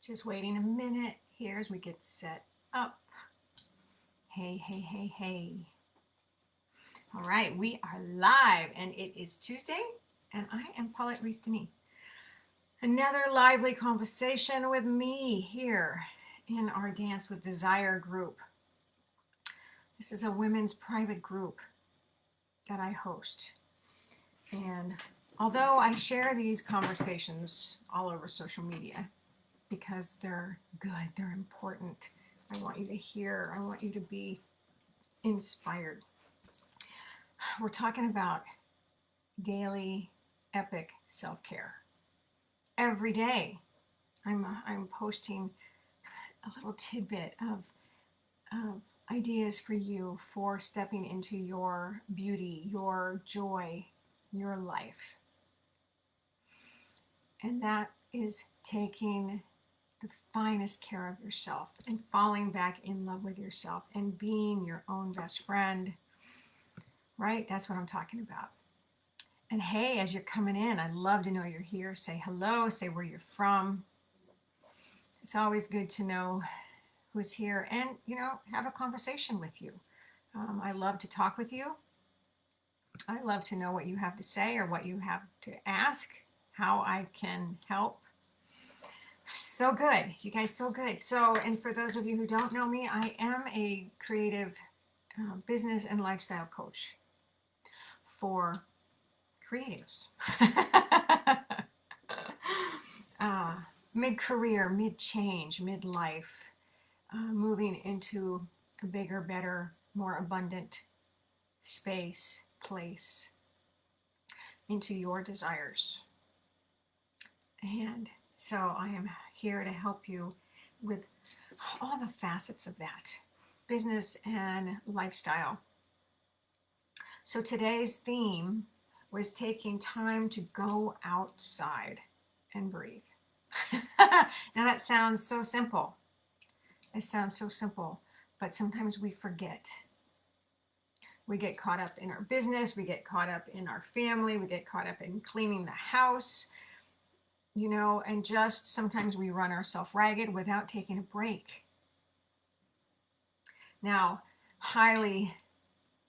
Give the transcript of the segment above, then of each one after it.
Just waiting a minute here as we get set up. Hey, hey, hey, hey. All right, we are live and it is Tuesday and I am Paulette Rees-Denis. Another lively conversation with me here in our Dance with Desire group. This is a women's private group that I host. And although I share these conversations all over social media because they're good, they're important, I want you to hear, I want you to be inspired. We're talking about daily epic self-care. Every day I'm posting a little tidbit of ideas for you for stepping into your beauty, your joy, your life. And that is taking the finest care of yourself and falling back in love with yourself and being your own best friend, right? That's what I'm talking about. And hey, as you're coming in, I'd love to know you're here. Say hello, say where you're from. It's always good to know who's here and, have a conversation with you. I love to talk with you. I love to know what you have to say or what you have to ask, how I can help. So good. You guys, so good. So, and for those of you who don't know me, I am a creative business and lifestyle coach for creatives. Mid-career, mid-change, mid-life, moving into a bigger, better, more abundant space, place, into your desires. And so I am here to help you with all the facets of that, business and lifestyle. So today's theme was taking time to go outside and breathe. Now that sounds so simple. It sounds so simple, but sometimes we forget. We get caught up in our business, we get caught up in our family, we get caught up in cleaning the house, and just sometimes we run ourselves ragged without taking a break. Now, highly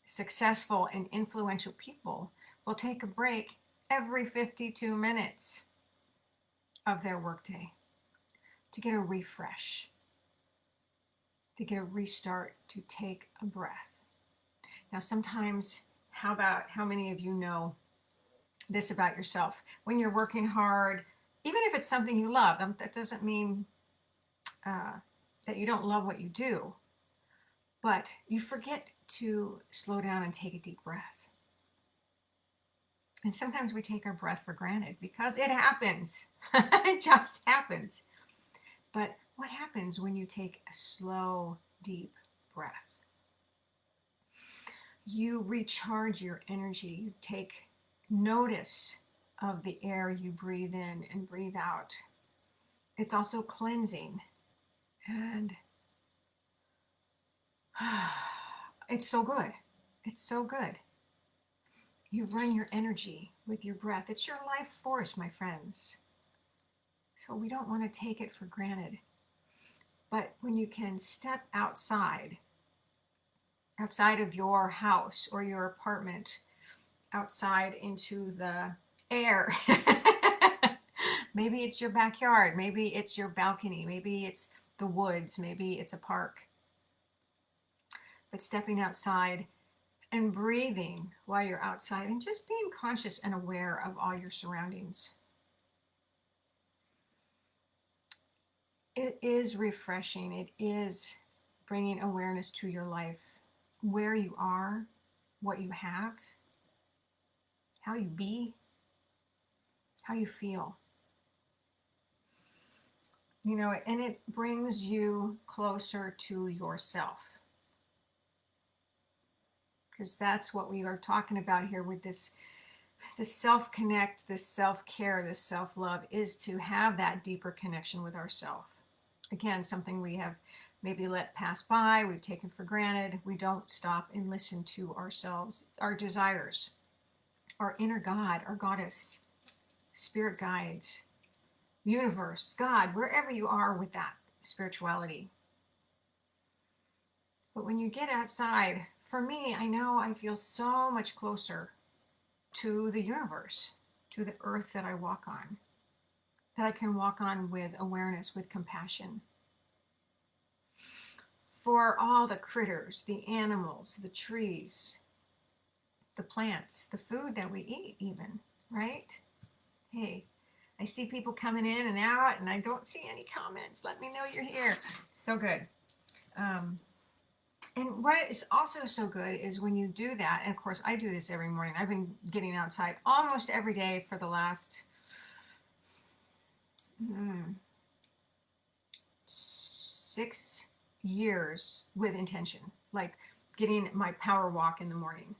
successful and influential people will take a break every 52 minutes of their workday to get a refresh, to get a restart, to take a breath. Now, sometimes, how many of you know this about yourself? When you're working hard, even if it's something you love, that doesn't mean that you don't love what you do, but you forget to slow down and take a deep breath. And sometimes we take our breath for granted because it happens. It just happens. But what happens when you take a slow, deep breath? You recharge your energy. You take notice of the air you breathe in and breathe out. It's also cleansing. And it's so good. It's so good. You run your energy with your breath. It's your life force, my friends. So we don't want to take it for granted. But when you can step outside of your house or your apartment, outside into the air, maybe it's your backyard, maybe it's your balcony, maybe it's the woods, maybe it's a park. But stepping outside and breathing while you're outside and just being conscious and aware of all your surroundings. It is refreshing. It is bringing awareness to your life, where you are, what you have, how you be, how you feel. And it brings you closer to yourself. Because that's what we are talking about here with this self-connect, this self-care, this self-love, is to have that deeper connection with ourselves. Again, something we have maybe let pass by, we've taken for granted. We don't stop and listen to ourselves, our desires, our inner God, our goddess, spirit guides, universe, God, wherever you are with that spirituality. But when you get outside, for me, I know I feel so much closer to the universe, to the earth that I walk on, that I can walk on with awareness, with compassion. For all the critters, the animals, the trees, the plants, the food that we eat even, right? Hey, I see people coming in and out and I don't see any comments. Let me know you're here. So good. And what is also so good is when you do that, and of course I do this every morning. I've been getting outside almost every day for the last 6 years with intention, like getting my power walk in the morning,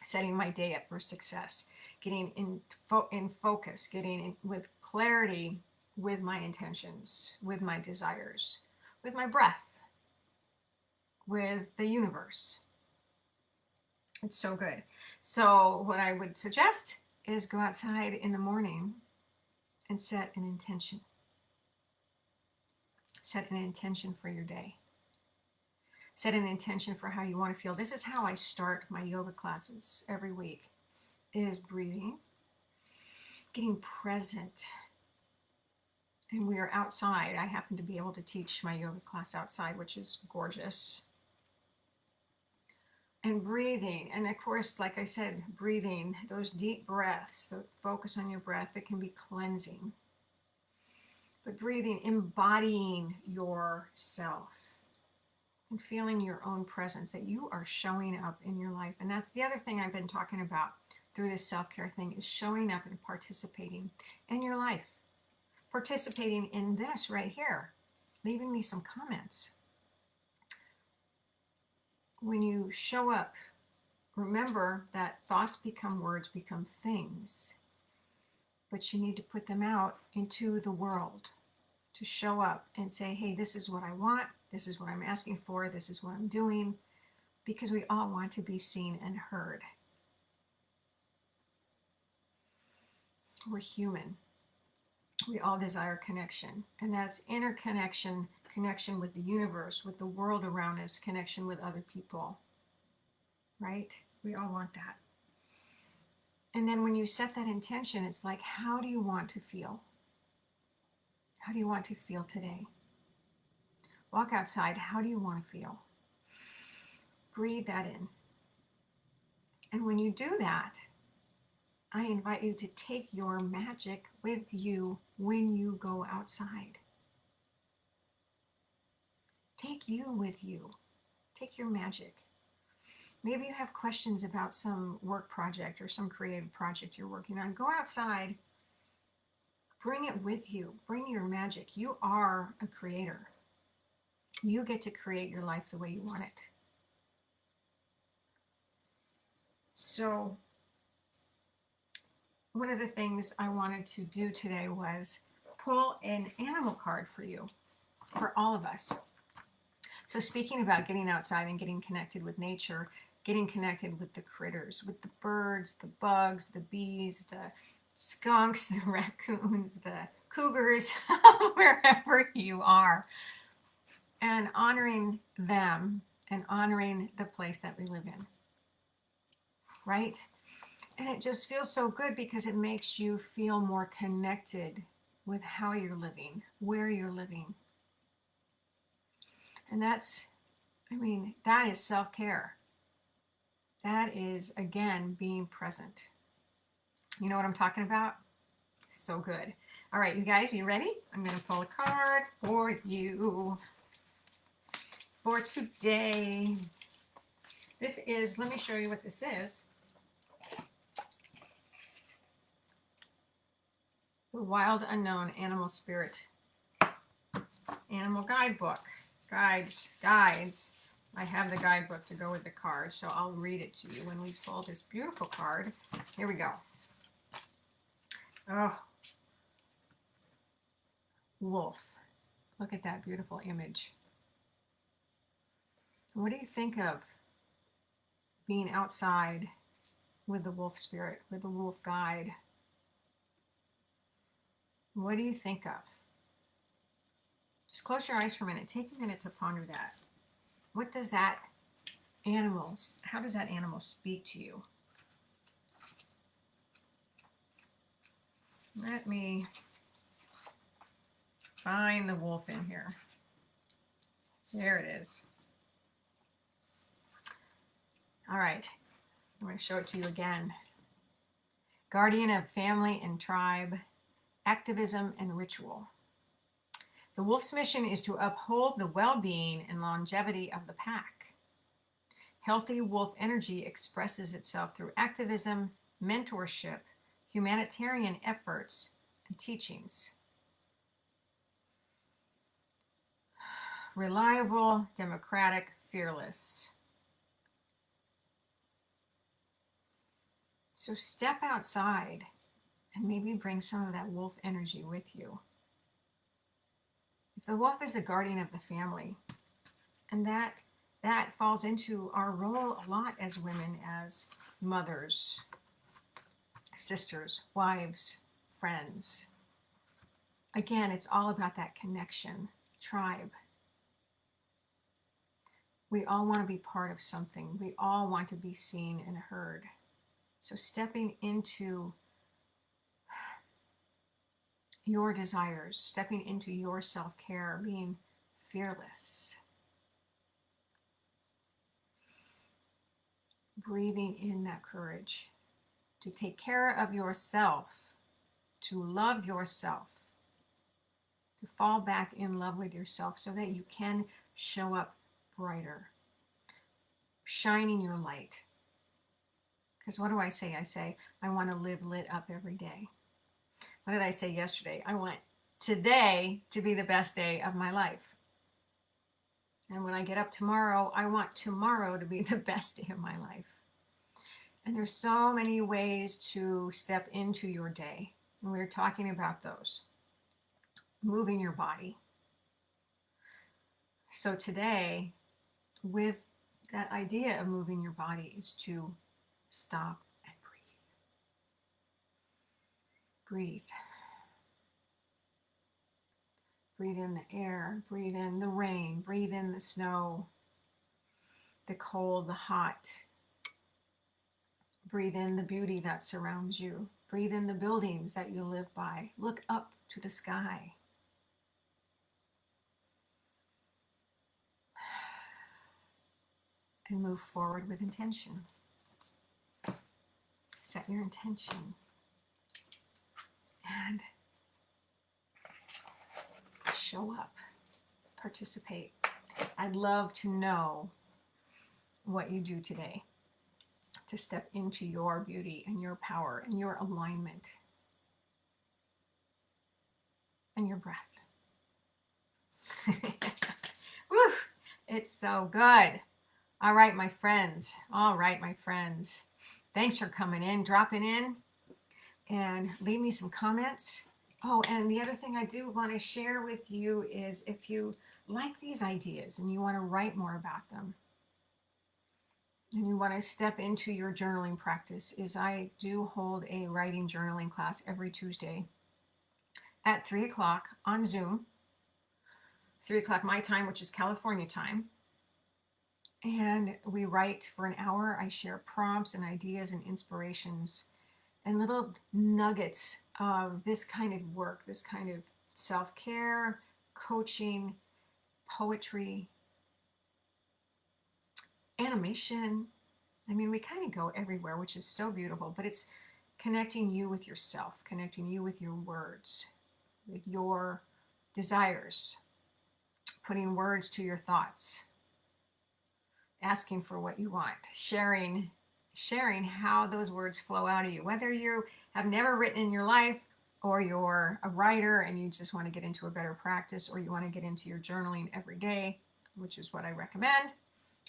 setting my day up for success, getting in focus, getting in with clarity with my intentions, with my desires, with my breath, with the universe. It's so good. So what I would suggest is go outside in the morning and set an intention. Set an intention for your day. Set an intention for how you want to feel. This is how I start my yoga classes every week, is breathing, getting present. And we are outside. I happen to be able to teach my yoga class outside, which is gorgeous. And breathing. And of course, like I said, breathing, those deep breaths, the focus on your breath, it can be cleansing. But breathing, embodying yourself and feeling your own presence, that you are showing up in your life. And that's the other thing I've been talking about through this self-care thing, is showing up and participating in your life. Participating in this right here, leaving me some comments. When you show up, remember that thoughts become words, become things. But you need to put them out into the world, to show up and say, hey, this is what I want. This is what I'm asking for. This is what I'm doing. Because we all want to be seen and heard. We're human. We all desire connection. And that's interconnection, connection with the universe, with the world around us, connection with other people. Right? We all want that. And then when you set that intention, it's like, how do you want to feel? How do you want to feel today? Walk outside. How do you want to feel? Breathe that in. And when you do that, I invite you to take your magic with you when you go outside. Take you with you. Take your magic. Maybe you have questions about some work project or some creative project you're working on. Go outside. Bring it with you. Bring your magic. You are a creator. You get to create your life the way you want it. So, one of the things I wanted to do today was pull an animal card for you, for all of us. So speaking about getting outside and getting connected with nature, getting connected with the critters, with the birds, the bugs, the bees, the skunks, the raccoons, the cougars, wherever you are, and honoring them and honoring the place that we live in, right? And it just feels so good because it makes you feel more connected with how you're living, where you're living. And that's, that is self-care. That is, again, being present. You know what I'm talking about? So good. All right, you guys, you ready? I'm going to pull a card for you for today. This is, let me show you what this is. The Wild Unknown Animal Spirit Animal Guidebook. Guides. I have the guidebook to go with the card, so I'll read it to you when we pull this beautiful card. Here we go. Oh, wolf. Look at that beautiful image. What do you think of being outside with the wolf spirit, with the wolf guide? What do you think of? Just close your eyes for a minute. Take a minute to ponder that. What does that animal, how does that animal speak to you? Let me find the wolf in here. There it is. All right, I'm going to show it to you again. Guardian of family and tribe, activism and ritual. The wolf's mission is to uphold the well-being and longevity of the pack. Healthy wolf energy expresses itself through activism, mentorship, humanitarian efforts, and teachings. Reliable, democratic, fearless. So step outside and maybe bring some of that wolf energy with you. If the wolf is the guardian of the family, and that falls into our role a lot as women, as mothers, sisters, wives, friends. Again, it's all about that connection, tribe. We all want to be part of something. We all want to be seen and heard. So stepping into your desires, stepping into your self-care, being fearless. Breathing in that courage to take care of yourself, to love yourself, to fall back in love with yourself so that you can show up brighter, shining your light. Because what do I say? I say, I want to live lit up every day. What did I say yesterday? I want today to be the best day of my life. And when I get up tomorrow, I want tomorrow to be the best day of my life. And there's so many ways to step into your day. And we're talking about those. Moving your body. So today, with that idea of moving your body, is to stop and breathe. Breathe. Breathe in the air, breathe in the rain, breathe in the snow, the cold, the hot. Breathe in the beauty that surrounds you. Breathe in the buildings that you live by. Look up to the sky. And move forward with intention. Set your intention. And show up. Participate. I'd love to know what you do today to step into your beauty and your power and your alignment and your breath. Woo! It's so good. All right, my friends. All right, my friends. Thanks for coming in, dropping in, and leave me some comments. Oh, and the other thing I do want to share with you is if you like these ideas and you want to write more about them, and you want to step into your journaling practice, is I do hold a writing journaling class every Tuesday at 3 o'clock on Zoom, 3 o'clock my time, which is California time. And we write for an hour. I share prompts and ideas and inspirations and little nuggets of this kind of work, this kind of self-care, coaching, poetry, animation. I mean, we kind of go everywhere, which is so beautiful, but it's connecting you with yourself, connecting you with your words, with your desires, putting words to your thoughts, asking for what you want, sharing how those words flow out of you, whether you have never written in your life or you're a writer and you just want to get into a better practice, or you want to get into your journaling every day, which is what I recommend.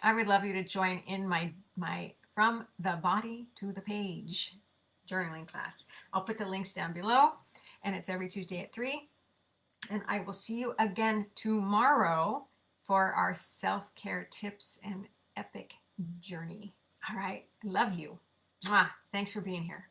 I would love you to join in my From the Body to the Page journaling class. I'll put the links down below, and it's every Tuesday at 3. And I will see you again tomorrow for our self-care tips and epic journey. All right. Love you. Mwah. Thanks for being here.